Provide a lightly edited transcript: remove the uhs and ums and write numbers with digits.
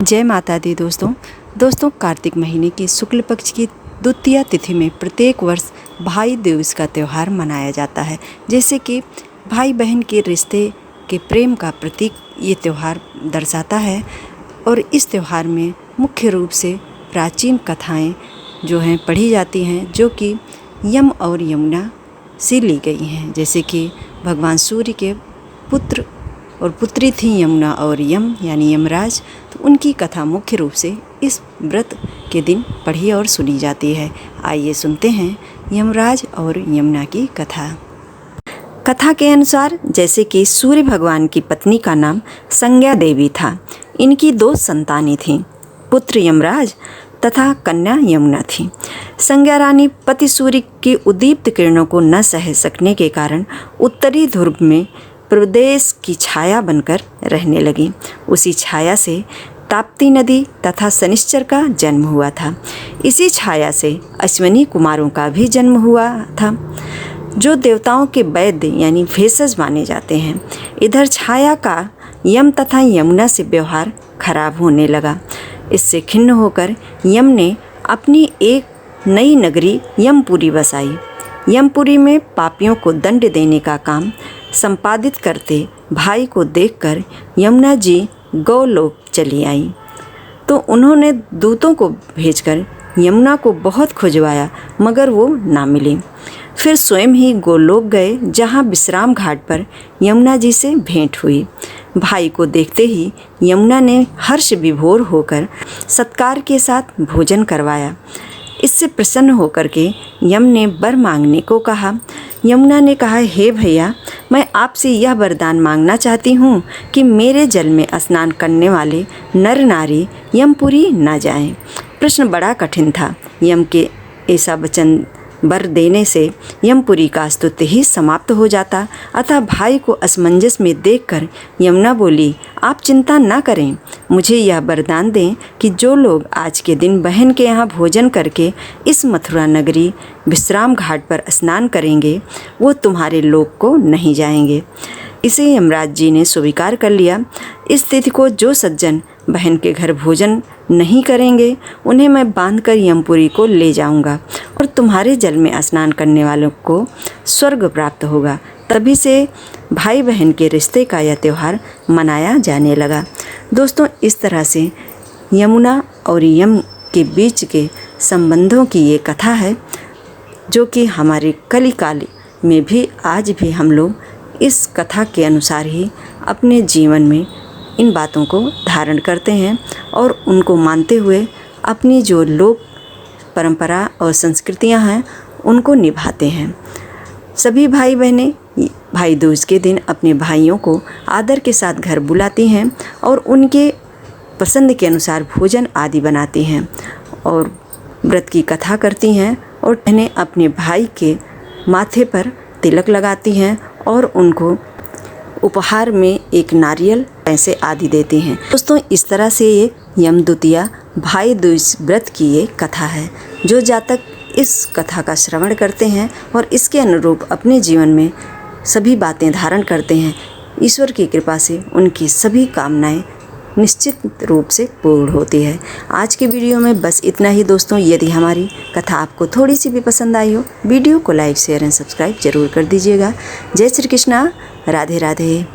जय माता दी दोस्तों कार्तिक महीने की शुक्ल पक्ष की द्वितीया तिथि में प्रत्येक वर्ष भाई दूज का त्यौहार मनाया जाता है। जैसे कि भाई बहन के रिश्ते के प्रेम का प्रतीक ये त्यौहार दर्शाता है और इस त्यौहार में मुख्य रूप से प्राचीन कथाएं जो हैं पढ़ी जाती हैं, जो कि यम और यमुना से ली गई हैं। जैसे कि भगवान सूर्य के पुत्र और पुत्री थी यमुना और यम यानी यमराज, तो उनकी कथा मुख्य रूप से इस व्रत के दिन पढ़ी और सुनी जाती है। आइए सुनते हैं यमराज और यमुना की कथा। कथा के अनुसार जैसे कि सूर्य भगवान की पत्नी का नाम संज्ञा देवी था। इनकी 2 संतानें थीं, पुत्र यमराज तथा कन्या यमुना थी। संज्ञा रानी पति सूर्य की उद्दीप्त किरणों को न सह सकने के कारण उत्तरी ध्रुव में प्रदेश की छाया बनकर रहने लगी। उसी छाया से ताप्ती नदी तथा शनिश्चर का जन्म हुआ था। इसी छाया से अश्विनी कुमारों का भी जन्म हुआ था, जो देवताओं के वैद्य यानी भेषज माने जाते हैं। इधर छाया का यम तथा यमुना से व्यवहार खराब होने लगा। इससे खिन्न होकर यम ने अपनी एक नई नगरी यमपुरी बसाई। यमपुरी में पापियों को दंड देने का काम संपादित करते भाई को देखकर यमुना जी गोलोक चली आई, तो उन्होंने दूतों को भेजकर यमुना को बहुत खुजवाया, मगर वो ना मिली। फिर स्वयं ही गोलोक गए, जहाँ विश्राम घाट पर यमुना जी से भेंट हुई। भाई को देखते ही यमुना ने हर्ष विभोर होकर सत्कार के साथ भोजन करवाया। इससे प्रसन्न होकर के यम ने वर मांगने को कहा। यमुना ने कहा, हे भैया, मैं आपसे यह वरदान मांगना चाहती हूँ कि मेरे जल में स्नान करने वाले नर नारी यमपुरी न जाएं। प्रश्न बड़ा कठिन था। यम के ऐसा वचन वर देने से यमपुरी का अस्तित्व ही समाप्त हो जाता। अतः भाई को असमंजस में देखकर यमुना बोली, आप चिंता न करें, मुझे यह वरदान दें कि जो लोग आज के दिन बहन के यहाँ भोजन करके इस मथुरा नगरी विश्राम घाट पर स्नान करेंगे, वो तुम्हारे लोक को नहीं जाएंगे। इसे यमराज जी ने स्वीकार कर लिया। इस तिथि को जो सज्जन बहन के घर भोजन नहीं करेंगे, उन्हें मैं बांधकर यमपुरी को ले जाऊंगा और तुम्हारे जल में स्नान करने वालों को स्वर्ग प्राप्त होगा। तभी से भाई बहन के रिश्ते का यह त्यौहार मनाया जाने लगा। दोस्तों, इस तरह से यमुना और यम के बीच के संबंधों की ये कथा है, जो कि हमारे कलिकाल में भी आज भी हम लोग इस कथा के अनुसार ही अपने जीवन में इन बातों को धारण करते हैं और उनको मानते हुए अपनी जो लोक परंपरा और संस्कृतियां हैं उनको निभाते हैं। सभी भाई बहनें भाई दूज के दिन अपने भाइयों को आदर के साथ घर बुलाती हैं और उनके पसंद के अनुसार भोजन आदि बनाती हैं और व्रत की कथा करती हैं और बहनें अपने भाई के माथे पर तिलक लगाती हैं और उनको उपहार में एक नारियल, पैसे आदि देती हैं। दोस्तों, इस तरह से ये यम द्वितीया भाई दूज व्रत की ये कथा है। जो जातक इस कथा का श्रवण करते हैं और इसके अनुरूप अपने जीवन में सभी बातें धारण करते हैं, ईश्वर की कृपा से उनकी सभी कामनाएं निश्चित रूप से पूर्ण होती है। आज के वीडियो में बस इतना ही दोस्तों। यदि हमारी कथा आपको थोड़ी सी भी पसंद आई हो, वीडियो को लाइक, शेयर एंड सब्सक्राइब जरूर कर दीजिएगा। जय श्री कृष्णा, राधे राधे।